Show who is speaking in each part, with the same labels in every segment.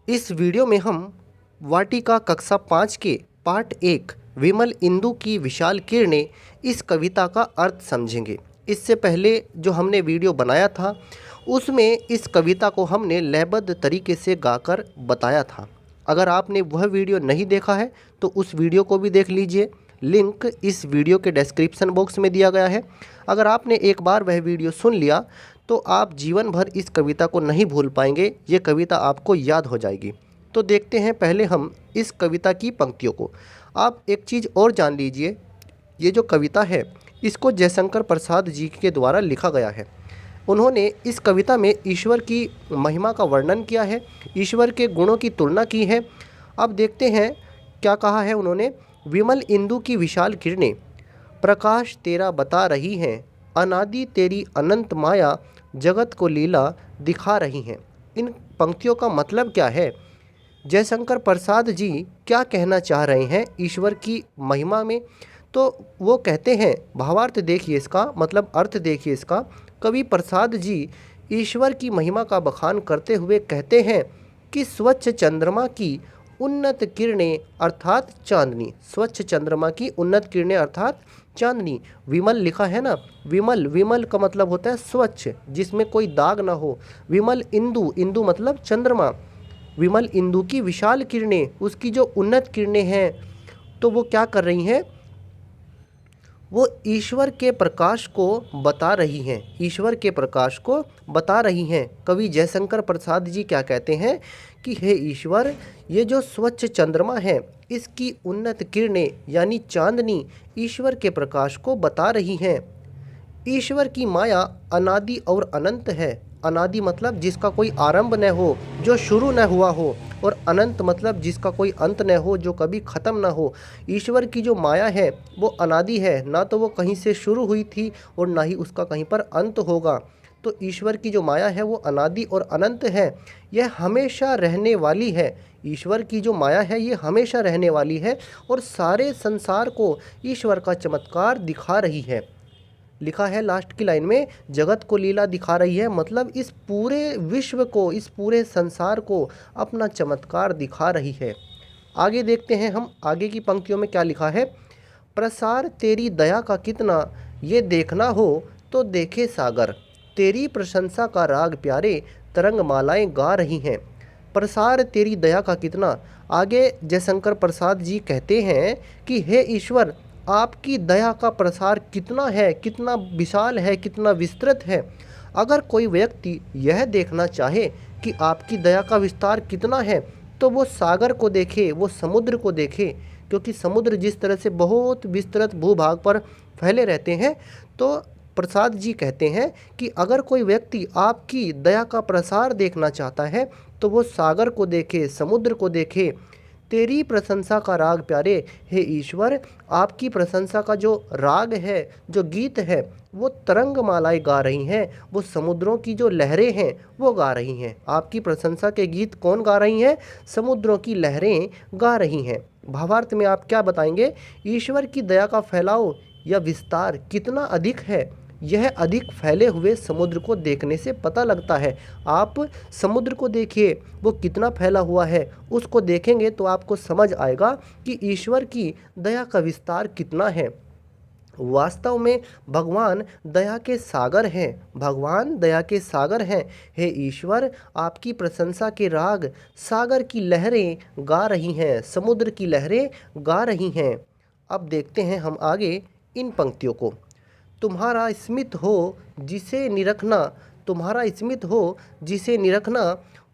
Speaker 1: इस वीडियो में हम वाटिका कक्षा 5 के पाठ 1 विमल इंदु की विशाल किरणें इस कविता का अर्थ समझेंगे। इससे पहले जो हमने वीडियो बनाया था उसमें इस कविता को हमने लयबद्ध तरीके से गाकर बताया था। अगर आपने वह वीडियो नहीं देखा है तो उस वीडियो को भी देख लीजिए। लिंक इस वीडियो के डिस्क्रिप्शन बॉक्स में दिया गया है। अगर आपने एक बार वह वीडियो सुन लिया तो आप जीवन भर इस कविता को नहीं भूल पाएंगे। ये कविता आपको याद हो जाएगी। तो देखते हैं पहले हम इस कविता की पंक्तियों को। आप एक चीज़ और जान लीजिए, ये जो कविता है इसको जयशंकर प्रसाद जी के द्वारा लिखा गया है। उन्होंने इस कविता में ईश्वर की महिमा का वर्णन किया है, ईश्वर के गुणों की तुलना की है। अब देखते हैं क्या कहा है उन्होंने। विमल इंदु की विशाल किरणें प्रकाश तेरा बता रही हैं, अनादि तेरी अनंत माया जगत को लीला दिखा रही हैं। इन पंक्तियों का मतलब क्या है? जयशंकर प्रसाद जी क्या कहना चाह रहे हैं ईश्वर की महिमा में? तो वो कहते हैं, भावार्थ देखिए इसका, मतलब अर्थ देखिए इसका। कवि प्रसाद जी ईश्वर की महिमा का बखान करते हुए कहते हैं कि स्वच्छ चंद्रमा की उन्नत किरणें अर्थात चांदनी, स्वच्छ चंद्रमा की उन्नत किरणें अर्थात चांदनी। विमल लिखा है ना, विमल, विमल का मतलब होता है स्वच्छ, जिसमें कोई दाग ना हो। विमल इंदु, इंदु मतलब चंद्रमा। विमल इंदु की विशाल किरणें, उसकी जो उन्नत किरणें हैं तो वो क्या कर रही हैं? वो ईश्वर के प्रकाश को बता रही हैं, ईश्वर के प्रकाश को बता रही हैं। कवि जयशंकर प्रसाद जी क्या कहते हैं कि हे ईश्वर, ये जो स्वच्छ चंद्रमा है इसकी उन्नत किरणें यानी चांदनी ईश्वर के प्रकाश को बता रही हैं। ईश्वर की माया अनादि और अनंत है। अनादि मतलब जिसका कोई आरंभ न हो, जो शुरू न हुआ हो, और अनंत मतलब जिसका कोई अंत न हो, जो कभी ख़त्म न हो। ईश्वर की जो माया है वो अनादि है, ना तो वो कहीं से शुरू हुई थी और ना ही उसका कहीं पर अंत होगा। तो ईश्वर की जो माया है वो अनादि और अनंत है, यह हमेशा रहने वाली है। ईश्वर की जो माया है ये हमेशा रहने वाली है और सारे संसार को ईश्वर का चमत्कार दिखा रही है। लिखा है लास्ट की लाइन में, जगत को लीला दिखा रही है, मतलब इस पूरे विश्व को, इस पूरे संसार को अपना चमत्कार दिखा रही है। आगे देखते हैं हम, आगे की पंक्तियों में क्या लिखा है। प्रसार तेरी दया का कितना, ये देखना हो तो देखे सागर, तेरी प्रशंसा का राग प्यारे तरंग मालाएं गा रही हैं। प्रसार तेरी दया का कितना। आगे जयशंकर प्रसाद जी कहते हैं कि हे ईश्वर, आपकी दया का प्रसार कितना है, कितना विशाल है, कितना विस्तृत है। अगर कोई व्यक्ति यह देखना चाहे कि आपकी दया का विस्तार कितना है तो वो सागर को देखे, वो समुद्र को देखे, क्योंकि समुद्र जिस तरह से बहुत विस्तृत भूभाग पर फैले रहते हैं। तो प्रसाद जी कहते हैं कि अगर कोई व्यक्ति आपकी दया का प्रसार देखना चाहता है तो वो सागर को देखे, समुद्र को देखे। तेरी प्रशंसा का राग प्यारे, हे ईश्वर, आपकी प्रशंसा का जो राग है, जो गीत है, वो तरंग मालाएं गा रही हैं, वो समुद्रों की जो लहरें हैं वो गा रही हैं। आपकी प्रशंसा के गीत कौन गा रही हैं? समुद्रों की लहरें गा रही हैं। भावार्थ में आप क्या बताएंगे? ईश्वर की दया का फैलाव या विस्तार कितना अधिक है, यह अधिक फैले हुए समुद्र को देखने से पता लगता है। आप समुद्र को देखिए, वो कितना फैला हुआ है, उसको देखेंगे तो आपको समझ आएगा कि ईश्वर की दया का विस्तार कितना है। वास्तव में भगवान दया के सागर हैं, भगवान दया के सागर हैं। हे ईश्वर, आपकी प्रशंसा के राग सागर की लहरें गा रही हैं, समुद्र की लहरें गा रही हैं। अब देखते हैं हम आगे इन पंक्तियों को। तुम्हारा स्मित हो जिसे निरखना, तुम्हारा स्मित हो जिसे निरखना,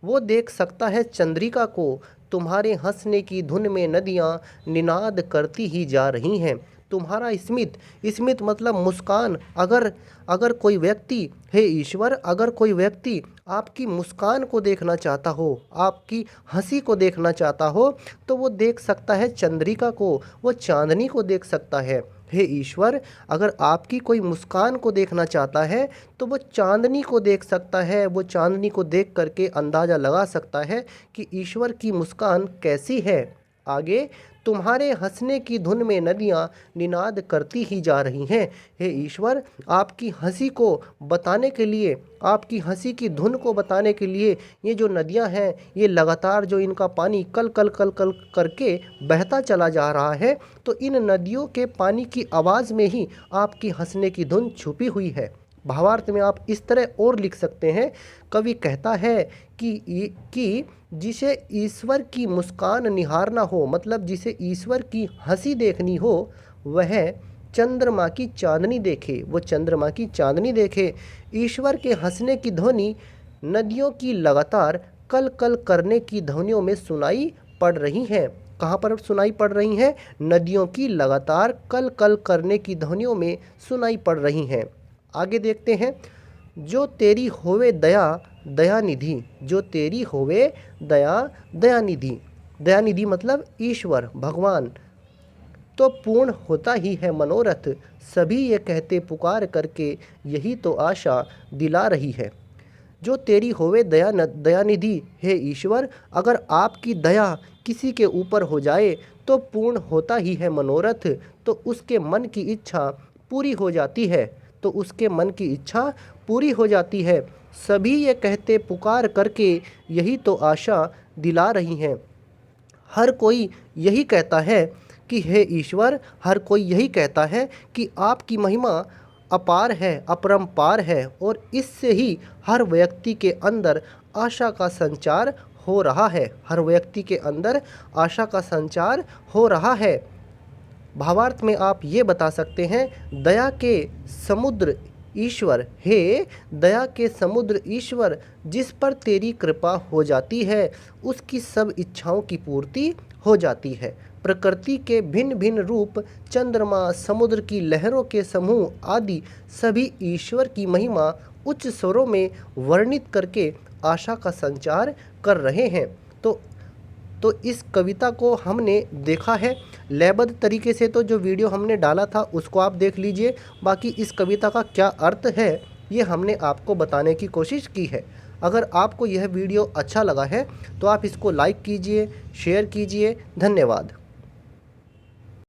Speaker 1: वो देख सकता है चंद्रिका को, तुम्हारे हंसने की धुन में नदियाँ निनाद करती ही जा रही हैं। तुम्हारा स्मित, स्मित मतलब मुस्कान। अगर अगर कोई व्यक्ति, हे ईश्वर, अगर कोई व्यक्ति आपकी मुस्कान को देखना चाहता हो, आपकी हंसी को देखना चाहता हो, तो वो देख सकता है चंद्रिका को, वो चांदनी को देख सकता है। हे ईश्वर, अगर आपकी कोई मुस्कान को देखना चाहता है तो वो चांदनी को देख सकता है, वो चांदनी को देख करके अंदाज़ा लगा सकता है कि ईश्वर की मुस्कान कैसी है। आगे, तुम्हारे हंसने की धुन में नदियाँ निनाद करती ही जा रही हैं। हे ईश्वर, आपकी हंसी को बताने के लिए, आपकी हंसी की धुन को बताने के लिए ये जो नदियाँ हैं, ये लगातार जो इनका पानी कल कल कल कल करके बहता चला जा रहा है, तो इन नदियों के पानी की आवाज़ में ही आपकी हंसने की धुन छुपी हुई है। भावार्थ में आप इस तरह और लिख सकते हैं। कवि कहता है कि जिसे ईश्वर की मुस्कान निहारना हो, मतलब जिसे ईश्वर की हंसी देखनी हो, वह चंद्रमा की चांदनी देखे, वो चंद्रमा की चांदनी देखे। ईश्वर के हंसने की ध्वनि नदियों की लगातार कल कल करने की ध्वनियों में सुनाई पड़ रही हैं। कहाँ पर सुनाई पड़ रही हैं? नदियों की लगातार कल कल करने की ध्वनियों में सुनाई पड़ रही हैं। आगे देखते हैं। जो तेरी होवे दया दयानिधि, जो तेरी होवे दया दयानिधि, दयानिधि मतलब ईश्वर भगवान, तो पूर्ण होता ही है मनोरथ, सभी ये कहते पुकार करके यही तो आशा दिला रही है। जो तेरी होवे दयानिधि, हे ईश्वर, अगर आपकी दया किसी के ऊपर हो जाए तो पूर्ण होता ही है मनोरथ, तो उसके मन की इच्छा पूरी हो जाती है, तो उसके मन की इच्छा पूरी हो जाती है। सभी ये कहते पुकार करके यही तो आशा दिला रही हैं। हर कोई यही कहता है कि हे ईश्वर, हर कोई यही कहता है कि आपकी महिमा अपार है, अपरंपार है, और इससे ही हर व्यक्ति के अंदर आशा का संचार हो रहा है, हर व्यक्ति के अंदर आशा का संचार हो रहा है। भावार्थ में आप ये बता सकते हैं, दया के समुद्र ईश्वर, हे दया के समुद्र ईश्वर, जिस पर तेरी कृपा हो जाती है उसकी सब इच्छाओं की पूर्ति हो जाती है। प्रकृति के भिन्न भिन्न रूप, चंद्रमा, समुद्र की लहरों के समूह आदि सभी ईश्वर की महिमा उच्च स्वरों में वर्णित करके आशा का संचार कर रहे हैं। तो इस कविता को हमने देखा है लयबद्ध तरीके से, तो जो वीडियो हमने डाला था उसको आप देख लीजिए। बाकी इस कविता का क्या अर्थ है ये हमने आपको बताने की कोशिश की है। अगर आपको यह वीडियो अच्छा लगा है तो आप इसको लाइक कीजिए, शेयर कीजिए। धन्यवाद।